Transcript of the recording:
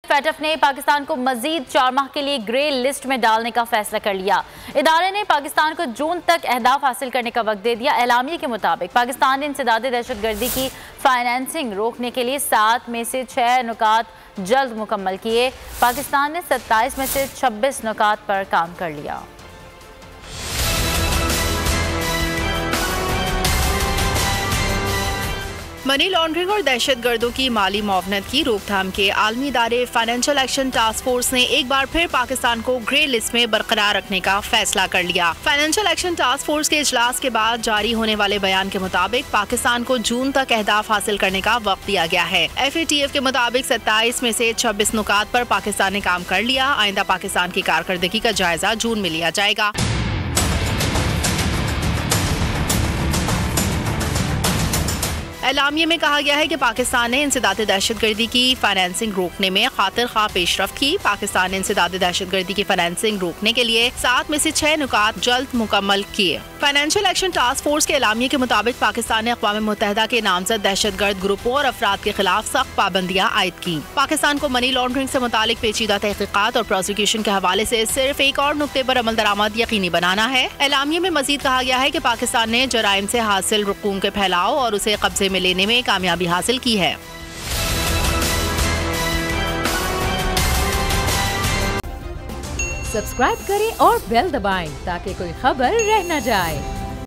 FATF ने पाकिस्तान को मजीद 4 माह के लिए ग्रे लिस्ट में डालने का फैसला कर लिया। इदारे ने पाकिस्तान को जून तक अहदाफ हासिल करने का वक्त दे दिया। एलामिये के मुताबिक पाकिस्तान ने इंसदादे दहशतगर्दी की फाइनेंसिंग रोकने के लिए 7 में से 6 नुकात जल्द मुकम्मल किए। पाकिस्तान ने 27 में से 26 नुकात पर काम कर लिया। मनी लॉन्ड्रिंग और दहशतगर्दों की माली मुआवनत की रोकथाम के आलमी इदारे फाइनेंशियल एक्शन टास्क फोर्स ने एक बार फिर पाकिस्तान को ग्रे लिस्ट में बरकरार रखने का फैसला कर लिया। फाइनेंशियल एक्शन टास्क फोर्स के इजलास के बाद जारी होने वाले बयान के मुताबिक पाकिस्तान को जून तक अहदाफ हासिल करने का वक्त दिया गया है। FATF के मुताबिक 27 में से 26 नुकात पर पाकिस्तान ने काम कर लिया। आइंदा पाकिस्तान की कारकर्दगी का जायजा जून में लिया जाएगा। एलामिये में कहा गया है कि पाकिस्तान ने इंसदादे दहशतगर्दी की फाइनेंसिंग रोकने में खातिर खा पेशरफ्त की। पाकिस्तान ने इंसदादे दहशतगर्दी की फाइनेंसिंग रोकने के लिए 7 में से 6 नुकात जल्द मुकम्मल किए। फाइनेंशियल एक्शन टास्क फोर्स के एलामिये के मुताबिक पाकिस्तान ने अक़वाम मुत्तहिदा के नामजद दहशतगर्द ग्रुपों और अफराद के खिलाफ सख्त पाबंदियां आयद की। पाकिस्तान को मनी लॉन्ड्रिंग से मुतालिक पेचीदा तहकीकात और प्रोसिक्यूशन के हवाले से सिर्फ एक और नुक्ते पर अमल दरामद यकीनी बनाना है। एलामिये में मजीद कहा गया है कि पाकिस्तान ने जराइम से हासिल रकूम के फैलाव और उसे कब्जे में लेने में कामयाबी हासिल की है। सब्सक्राइब करें और बेल दबाएं ताकि कोई खबर रह न जाए।